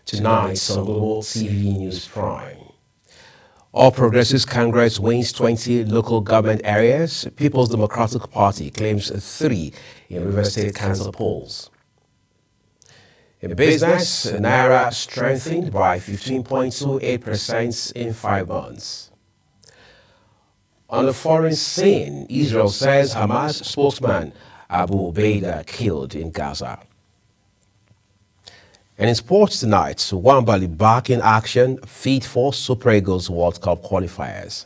Tonight on Global TV News Prime. All Progressives Congress wins 20 local government areas. People's Democratic Party claims 3 in River State Council polls. In business, Naira strengthened by 15.28% in 5 months. On the foreign scene, Israel says Hamas spokesman Abu Ubaidah killed in Gaza. And in sports tonight, Wambali back in action, fit for Super Eagles World Cup qualifiers.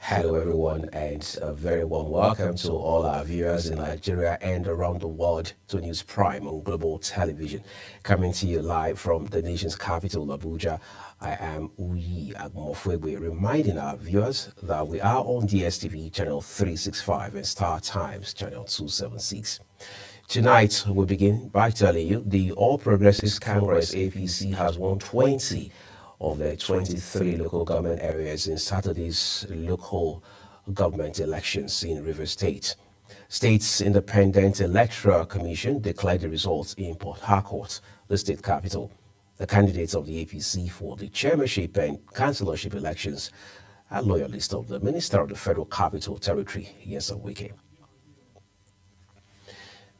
Hello everyone, and a very warm welcome to all our viewers in Nigeria and around the world to News Prime on Global Television. Coming to you live from the nation's capital, Abuja. I am Uyi Agmofwegwe, reminding our viewers that we are on DSTV channel 365 and Star Times channel 276. Tonight, we begin by telling you the All Progressives Congress APC has won 20 of the 23 local government areas in Saturday's local government elections in Rivers State. State's Independent Electoral Commission declared the results in Port Harcourt, the state capital. The candidates of the APC for the chairmanship and councillorship elections are loyalists of the Minister of the Federal Capital Territory, Nyesom Wike.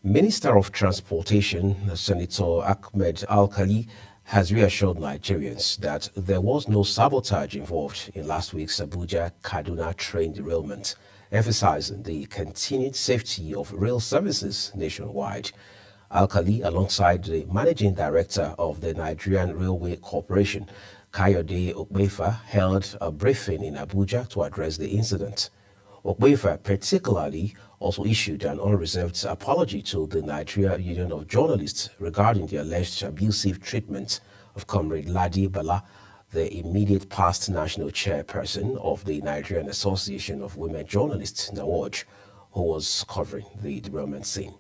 Minister of Transportation, Senator Ahmed Al-Kali, has reassured Nigerians that there was no sabotage involved in last week's Abuja-Kaduna train derailment, emphasizing the continued safety of rail services nationwide. Al-Kali, alongside the Managing Director of the Nigerian Railway Corporation, Kayode Okpefa, held a briefing in Abuja to address the incident. Okpefa particularly also issued an unreserved apology to the Nigeria Union of Journalists regarding the alleged abusive treatment of Comrade Ladi Bala, the immediate past national chairperson of the Nigerian Association of Women Journalists, NAWOJ, who was covering the derailment scene.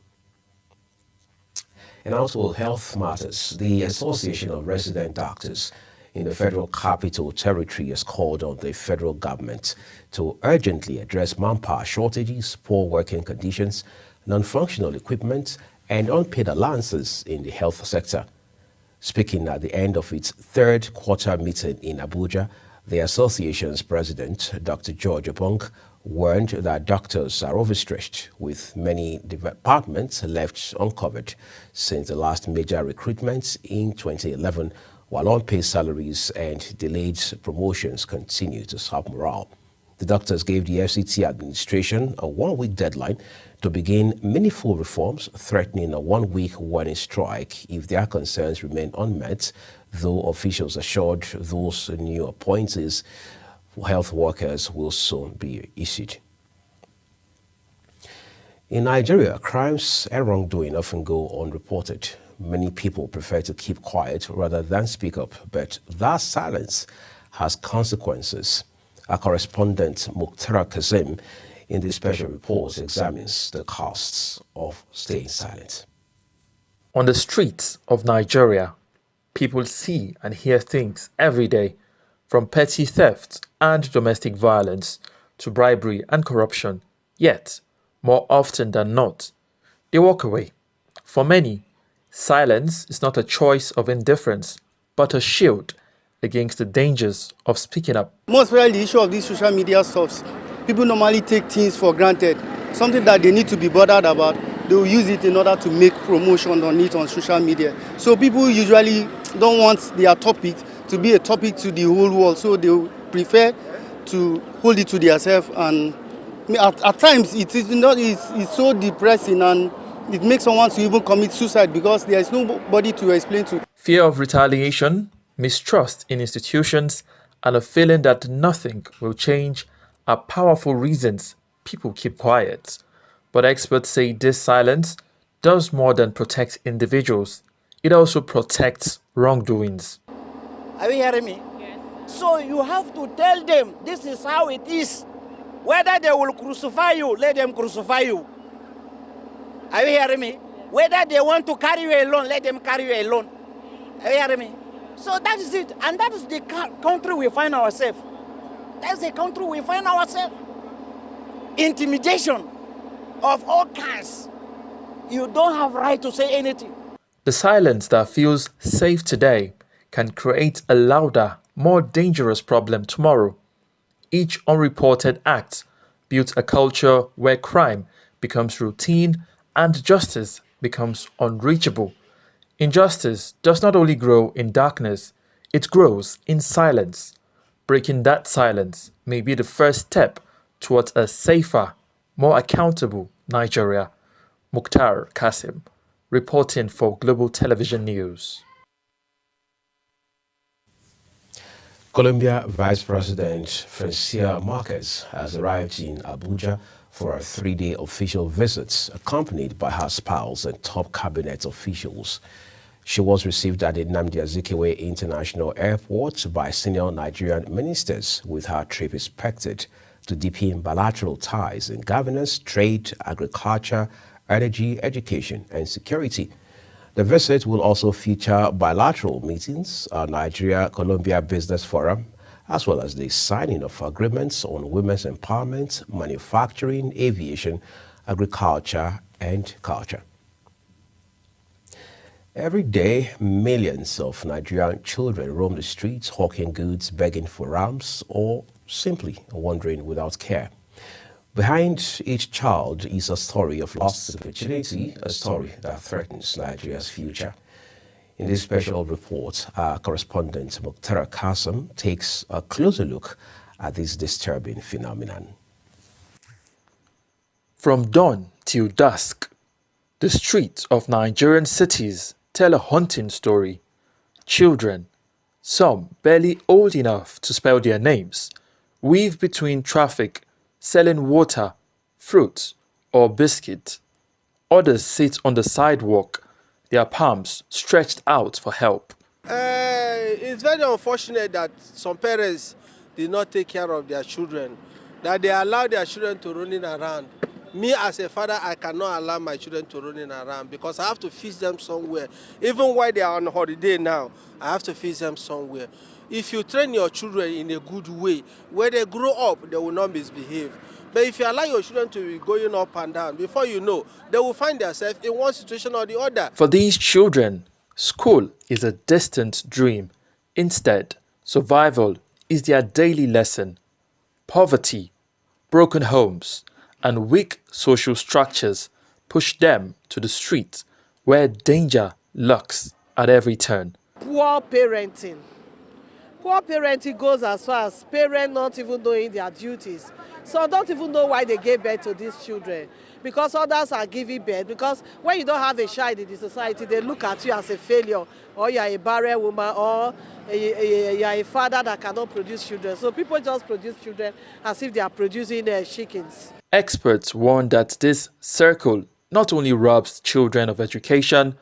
And also health matters. The Association of Resident Doctors in the Federal Capital Territory has called on the federal government to urgently address manpower shortages, poor working conditions, non-functional equipment, and unpaid allowances in the health sector. Speaking at the end of its third quarter meeting in Abuja, the association's president, Dr. George Obong, warned that doctors are overstretched, with many departments left uncovered since the last major recruitment in 2011, while unpaid salaries and delayed promotions continue to sap morale. The doctors gave the FCT administration a one-week deadline to begin meaningful reforms, threatening a one-week warning strike if their concerns remain unmet, though officials assured those new appointees for health workers will soon be issued. In Nigeria, crimes and wrongdoing often go unreported. Many people prefer to keep quiet rather than speak up, but that silence has consequences. Our correspondent Mukhtar Kazim in this special report examines the costs of staying silent. On the streets of Nigeria, people see and hear things every day, from petty theft and domestic violence to bribery and corruption. Yet, more often than not, they walk away. For many, silence is not a choice of indifference, but a shield against the dangers of speaking up. Most especially the issue of these social media stuff, people normally take things for granted, something that they need to be bothered about. They will use it in order to make promotion on it on social media. So people usually don't want their topic to be a topic to the whole world, so they prefer to hold it to themselves. And at times it's so depressing, and it makes someone to even commit suicide because there is nobody to explain to. Fear of retaliation, mistrust in institutions, and a feeling that nothing will change are powerful reasons people keep quiet. But experts say this silence does more than protect individuals. It also protects wrongdoings. Are you hearing me? Yes. So you have to tell them this is how it is. Whether they will crucify you, let them crucify you. Are you hearing me? Whether they want to carry you alone, let them carry you alone. Are you hearing me? So that is it. And that is the country we find ourselves. That's the country we find ourselves. Intimidation of all kinds. You don't have right to say anything. The silence that feels safe today can create a louder, more dangerous problem tomorrow. Each unreported act builds a culture where crime becomes routine and justice becomes unreachable. Injustice does not only grow in darkness, it grows in silence. Breaking that silence may be the first step towards a safer, more accountable Nigeria. Mukhtar Kasim, reporting for Global Television News. Colombia Vice President Francia Marquez has arrived in Abuja for a 3-day official visit, accompanied by her spouse and top cabinet officials. She was received at the Nnamdi Azikiwe International Airport by senior Nigerian ministers, with her trip expected to deepen bilateral ties in governance, trade, agriculture, energy, education, and security. The visit will also feature bilateral meetings, a Nigeria-Colombia Business Forum, as well as the signing of agreements on women's empowerment, manufacturing, aviation, agriculture, and culture. Every day, millions of Nigerian children roam the streets, hawking goods, begging for ramps, or simply wandering without care. Behind each child is a story of lost opportunity, a story that threatens Nigeria's future. In this special report, our correspondent Mukhtar Kasim takes a closer look at this disturbing phenomenon. From dawn till dusk, the streets of Nigerian cities tell a haunting story. Children, some barely old enough to spell their names, weave between traffic, selling water, fruit, or biscuit. Others sit on the sidewalk, their palms stretched out for help. It's very unfortunate that some parents did not take care of their children, that they allow their children to running around. Me as a father, I cannot allow my children to running around because I have to feed them somewhere. Even while they are on holiday now, I have to feed them somewhere. If you train your children in a good way, when they grow up, they will not misbehave. But if you allow your children to be going up and down, before you know, they will find themselves in one situation or the other. For these children, school is a distant dream. Instead, survival is their daily lesson. Poverty, broken homes, and weak social structures push them to the streets where danger lurks at every turn. Poor parenting. Poor parenting goes as far as parents not even knowing their duties. So don't even know why they gave birth to these children. Because others are giving birth. Because when you don't have a child in the society, they look at you as a failure. Or you are a barren woman, or you are a father that cannot produce children. So people just produce children as if they are producing chickens. Experts warn that this circle not only robs children of education,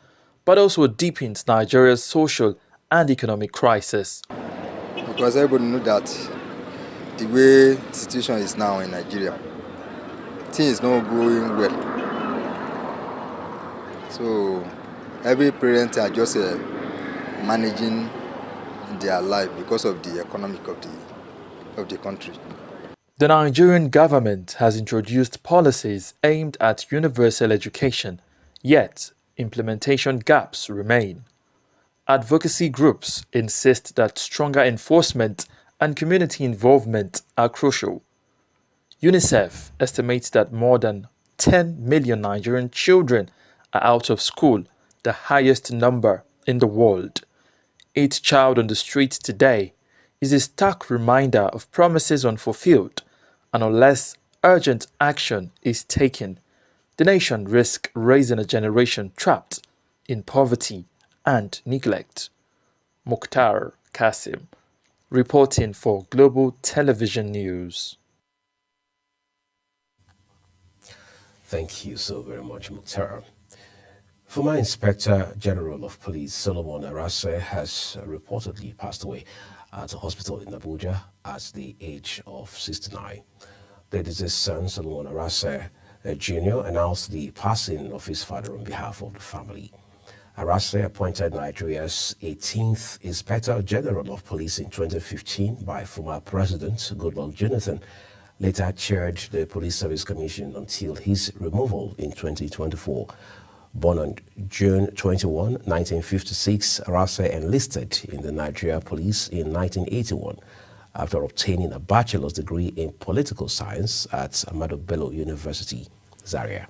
but also deepens Nigeria's social and economic crisis. Because everybody knows that the way the situation is now in Nigeria, things is not going well. So every parent are just managing their life because of the economic of the country. The Nigerian government has introduced policies aimed at universal education, yet implementation gaps remain. Advocacy groups insist that stronger enforcement and community involvement are crucial. UNICEF estimates that more than 10 million Nigerian children are out of school, the highest number in the world. Each child on the streets today is a stark reminder of promises unfulfilled, and unless urgent action is taken, the nation risks raising a generation trapped in poverty and neglect. Mukhtar Kasim, reporting for Global Television News. Thank you so very much, Mukhtar. Former Inspector General of Police Solomon Arase has reportedly passed away at a hospital in Abuja at the age of 69. The deceased son, Solomon Arase Jr., announced the passing of his father on behalf of the family. Arase, appointed Nigeria's 18th Inspector General of Police in 2015 by former President Goodluck Jonathan, later chaired the Police Service Commission until his removal in 2024. Born on June 21, 1956, Rase enlisted in the Nigeria Police in 1981 after obtaining a bachelor's degree in political science at Ahmadu Bello University, Zaria.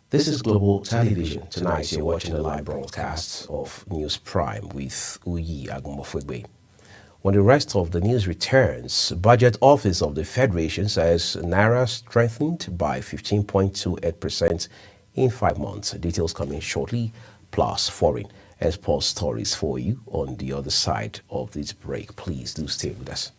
This is Global Television. Tonight you're watching the live broadcast of News Prime with Uyi Agumofegbe. When the rest of the news returns, Budget Office of the Federation says Naira strengthened by 15.28% in 5 months. Details coming shortly, plus foreign export stories for you on the other side of this break. Please do stay with us.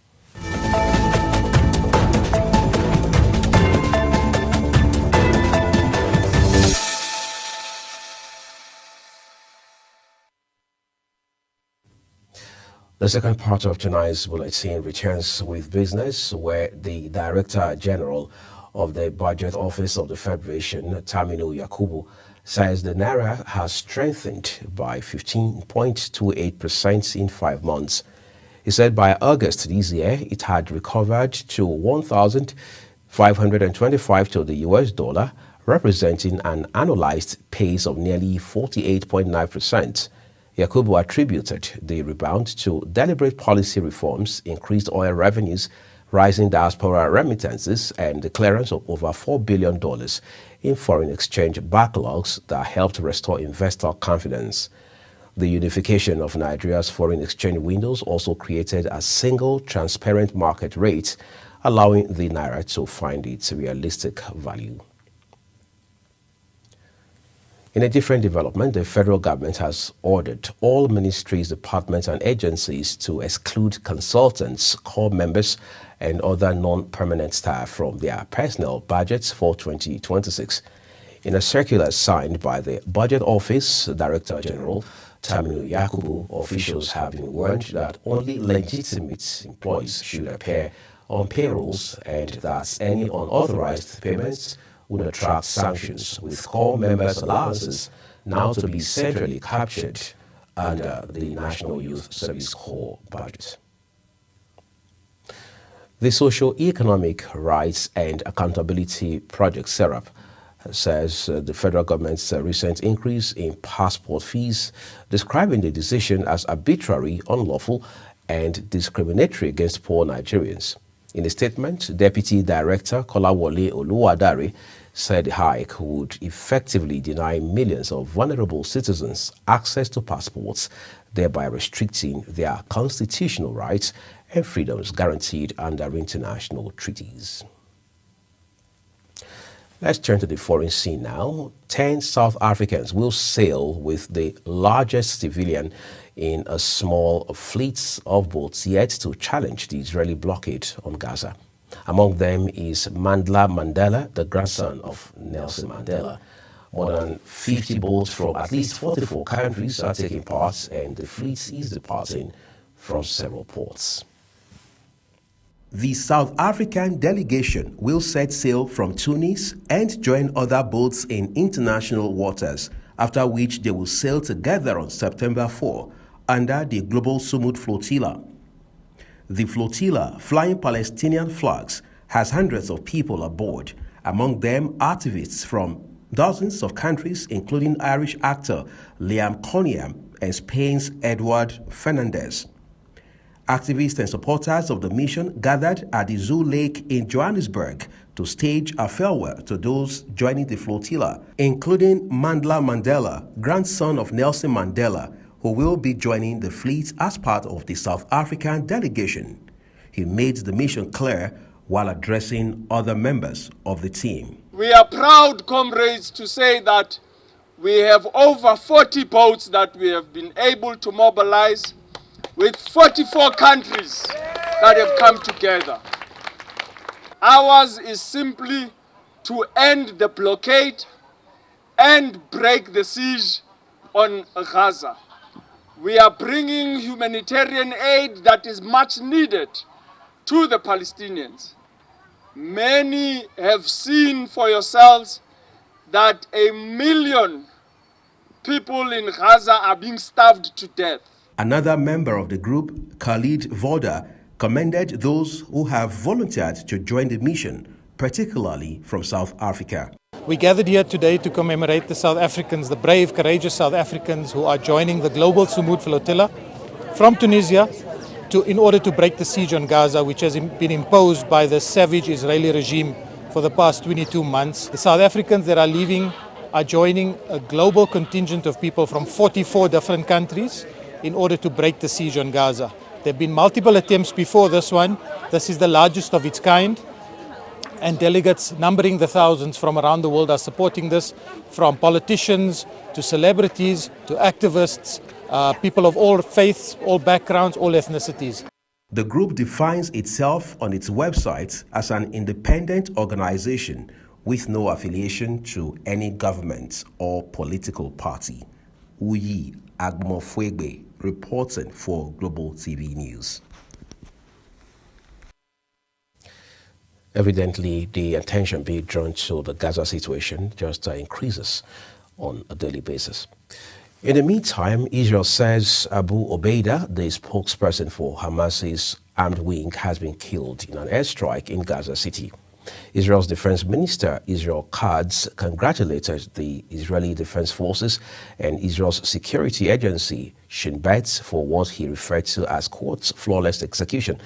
The second part of tonight's bulletin returns with business, where the Director General of the Budget Office of the Federation, Taminu Yakubu, says the Naira has strengthened by 15.28% in 5 months. He said by August this year, it had recovered to 1,525 to the US dollar, representing an annualized pace of nearly 48.9%. Yakubu attributed the rebound to deliberate policy reforms, increased oil revenues, rising diaspora remittances, and the clearance of over $4 billion in foreign exchange backlogs that helped restore investor confidence. The unification of Nigeria's foreign exchange windows also created a single, transparent market rate, allowing the Naira to find its realistic value. In a different development, the federal government has ordered all ministries, departments, and agencies to exclude consultants, corps members, and other non-permanent staff from their personnel budgets for 2026. In a circular signed by the Budget Office Director General, Taminu Yakubu, officials have been warned that only legitimate employees should appear on payrolls and that any unauthorized payments would attract sanctions, with corps members' allowances now to be centrally captured under the National Youth Service Corps budget. The Socio-Economic Rights and Accountability Project, SERAP, says the federal government's recent increase in passport fees, describing the decision as arbitrary, unlawful, and discriminatory against poor Nigerians. In a statement, Deputy Director Kolawole Oluwadare said the hike would effectively deny millions of vulnerable citizens access to passports, thereby restricting their constitutional rights and freedoms guaranteed under international treaties. Let's turn to the foreign scene now. 10 South Africans will sail with the largest civilian in a small fleet of boats yet to challenge the Israeli blockade on Gaza. Among them is Mandla Mandela, the grandson of Nelson Mandela. More than 50 boats from at least 44 countries are taking part, and the fleet is departing from several ports. The South African delegation will set sail from Tunis and join other boats in international waters, after which they will sail together on September 4 under the Global Sumud Flotilla. The flotilla, flying Palestinian flags, has hundreds of people aboard, among them activists from dozens of countries, including Irish actor Liam Cunningham and Spain's Edward Fernandez. Activists and supporters of the mission gathered at the Zoo Lake in Johannesburg to stage a farewell to those joining the flotilla, including Mandla Mandela, grandson of Nelson Mandela, who will be joining the fleet as part of the South African delegation. He made the mission clear while addressing other members of the team. We are proud, comrades, to say that we have over 40 boats that we have been able to mobilize, with 44 countries that have come together. Ours is simply to end the blockade and break the siege on Gaza. We are bringing humanitarian aid that is much needed to the Palestinians. Many have seen for yourselves that 1 million people in Gaza are being starved to death. Another member of the group, Khalid Voda, commended those who have volunteered to join the mission, particularly from South Africa. We gathered here today to commemorate the South Africans, the brave, courageous South Africans who are joining the global Sumud flotilla from Tunisia in order to break the siege on Gaza, which has been imposed by the savage Israeli regime for the past 22 months. The South Africans that are leaving are joining a global contingent of people from 44 different countries in order to break the siege on Gaza. There have been multiple attempts before this one. This is the largest of its kind. And delegates numbering the thousands from around the world are supporting this, from politicians to celebrities to activists, people of all faiths, all backgrounds, all ethnicities. The group defines itself on its website as an independent organization with no affiliation to any government or political party. Uyi Agmofwegbe, reporting for Global TV News. Evidently, the attention being drawn to the Gaza situation just increases on a daily basis. In the meantime, Israel says Abu Obaida, the spokesperson for Hamas's armed wing, has been killed in an airstrike in Gaza City. Israel's Defense Minister, Israel Katz, congratulated the Israeli Defense Forces and Israel's security agency, Shin Bet, for what he referred to as, quote, flawless execution,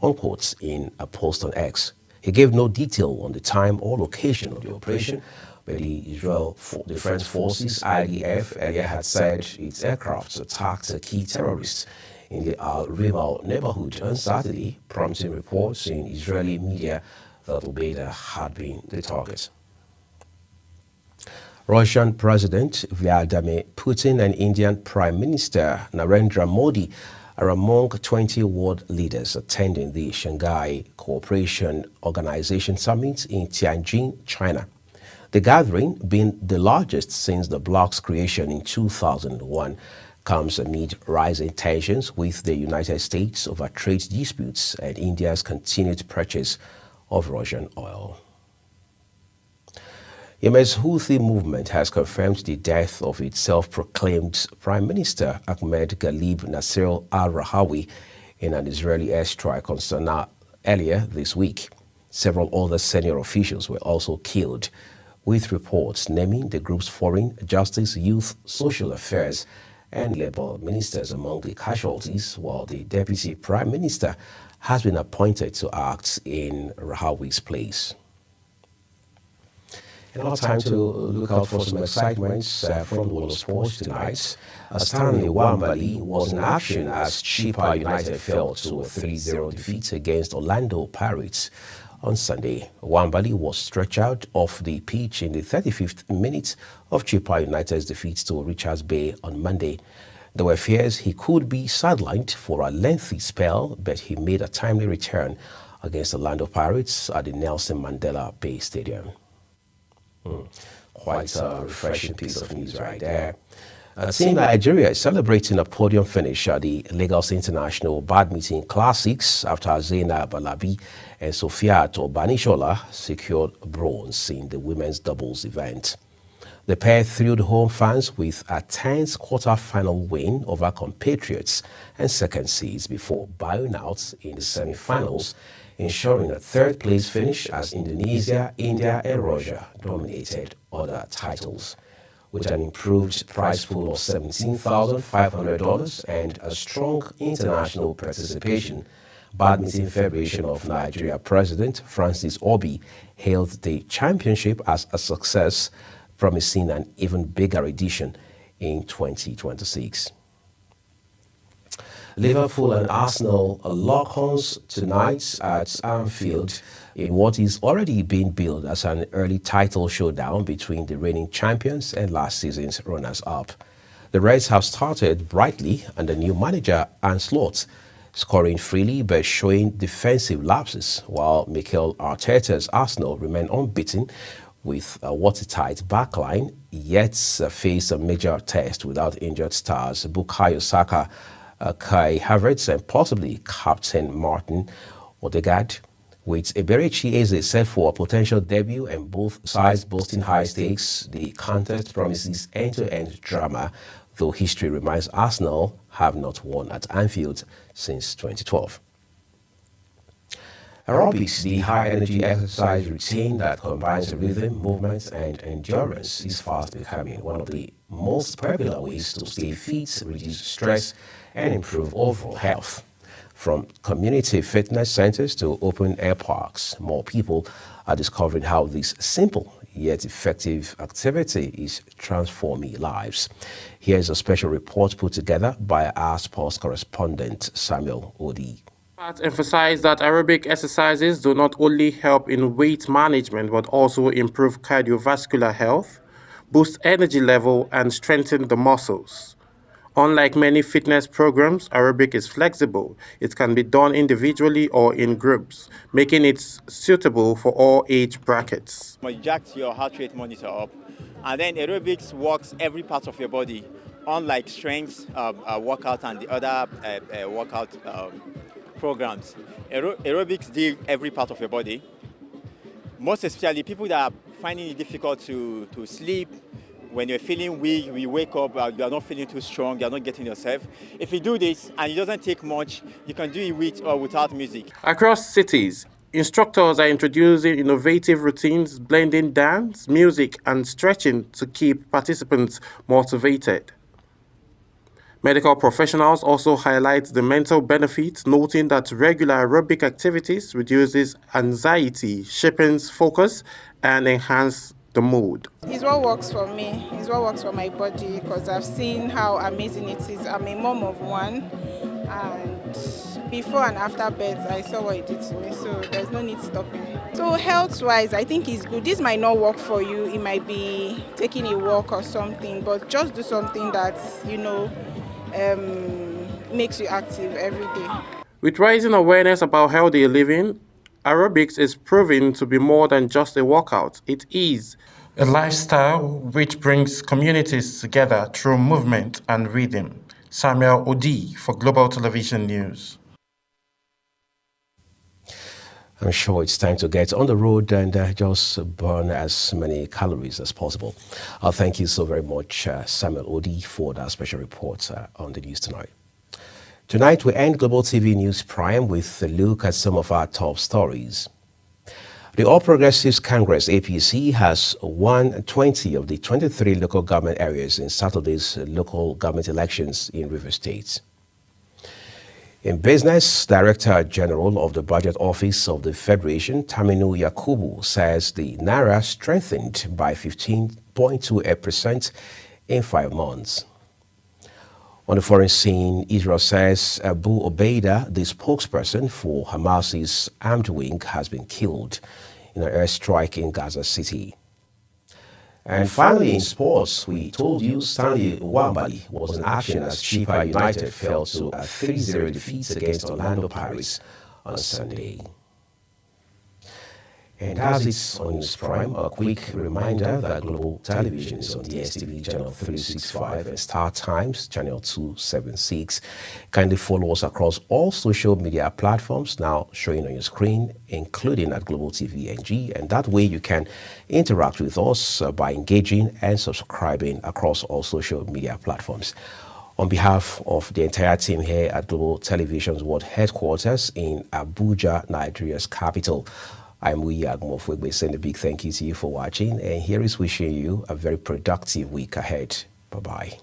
unquote, in a post on X. He gave no detail on the time or location of the operation, but the Israel Defense Forces, IDF, earlier had said its aircraft attacked a key terrorist in the Al-Rimal neighborhood on Saturday, prompting reports in Israeli media that Obaida had been the target. Russian President Vladimir Putin and Indian Prime Minister Narendra Modi are among 20 world leaders attending the Shanghai Cooperation Organization Summit in Tianjin, China. The gathering, being the largest since the bloc's creation in 2001, comes amid rising tensions with the United States over trade disputes and India's continued purchase of Russian oil. Yemen's Houthi movement has confirmed the death of its self-proclaimed Prime Minister Ahmed Ghalib Nasser al-Rahawi in an Israeli airstrike on Sana'a earlier this week. Several other senior officials were also killed, with reports naming the group's foreign, justice, youth, social affairs, and labor ministers among the casualties, while the deputy prime minister has been appointed to act in Rahawi's place. And now time to look out for some excitements from the world of sports tonight. Stanley Wambali was in action as Chippa United fell to a 3-0 defeat against Orlando Pirates on Sunday. Wambali was stretched out off the pitch in the 35th minute of Chippa United's defeat to Richards Bay on Monday. There were fears he could be sidelined for a lengthy spell, but he made a timely return against Orlando Pirates at the Nelson Mandela Bay Stadium. Quite a refreshing piece of news right there. Team Nigeria is celebrating a podium finish at the Lagos International Badminton Classics after Zainab Alabi and Sophia Tobanishola secured bronze in the women's doubles event. The pair thrilled home fans with a tense quarter-final win over compatriots and second seeds before bowing out in the semi-finals, ensuring a third-place finish as Indonesia, India, and Russia dominated other titles. With an improved prize pool of $17,500 and a strong international participation, Badminton Federation of Nigeria President Francis Obi hailed the championship as a success, promising an even bigger edition in 2026. Liverpool and Arsenal lock horns tonight at Anfield in what is already being billed as an early title showdown between the reigning champions and last season's runners-up. The Reds have started brightly under new manager Arne Slot, scoring freely but showing defensive lapses, while Mikel Arteta's Arsenal remain unbeaten with a watertight backline, yet face a major test without injured stars Bukayo Saka, Kai Havertz, and possibly Captain Martin Odegaard. With Eberechi Eze set for a potential debut and both sides boasting high stakes, the contest promises end-to-end drama, though history reminds Arsenal have not won at Anfield since 2012. Aerobics, the high-energy exercise routine that combines rhythm, movement, and endurance, is fast becoming one of the most popular ways to stay fit, reduce stress, and improve overall health. From community fitness centers to open-air parks, more people are discovering how this simple yet effective activity is transforming lives. Here's a special report put together by our sports correspondent, Samuel Odi. Emphasize that aerobic exercises do not only help in weight management but also improve cardiovascular health, boost energy level, and strengthen the muscles. Unlike many fitness programs, aerobic is flexible. It can be done individually or in groups, making it suitable for all age brackets. You jack your heart rate monitor up, and then aerobics works every part of your body, unlike strength workout and the other workout programs. Aerobics deal every part of your body. Most especially people that are finding it difficult to sleep. When you're feeling weak, you wake up, you are not feeling too strong, you are not getting yourself. If you do this and it doesn't take much, you can do it with or without music. Across cities, instructors are introducing innovative routines, blending dance, music, and stretching to keep participants motivated. Medical professionals also highlight the mental benefits, noting that regular aerobic activities reduces anxiety, sharpens focus, and enhances the mood. It's what works for me. It's what works for my body because I've seen how amazing it is. I'm a mom of one, and before and after birth, I saw what it did to me, so there's no need stopping. So health-wise, I think it's good. This might not work for you. It might be taking a walk or something, but just do something that, makes you active every day. With rising awareness about healthy living, aerobics is proving to be more than just a workout. It is a lifestyle which brings communities together through movement and rhythm. Samuel Odi for Global Television News. I'm sure it's time to get on the road and just burn as many calories as possible. Thank you so very much, Samuel Odi, for that special report on the news tonight. Tonight, we end Global TV News Prime with a look at some of our top stories. The All Progressives Congress, APC, has won 20 of the 23 local government areas in Saturday's local government elections in Rivers State. In business, Director General of the Budget Office of the Federation, Taminu Yakubu, says the Naira strengthened by 15.28% in 5 months. On the foreign scene, Israel says Abu Obaida, the spokesperson for Hamas's armed wing, has been killed in an airstrike in Gaza City. And finally, in sports, we told you Stanley Nwabali was in action as Chippa United fell to a 3-0 defeat against Orlando Pirates on Sunday. And as it's on News Prime, a quick reminder that Global Television is on DSTV channel 365 and Star Times channel 276. Kindly follow us across all social media platforms now showing on your screen, including at Global TV NG, and that way you can interact with us by engaging and subscribing across all social media platforms. On behalf of the entire team here at Global Television's World Headquarters in Abuja, Nigeria's capital, I'm Uyi Agmofwegbe, saying a big thank you to you for watching, and here is wishing you a very productive week ahead. Bye-bye.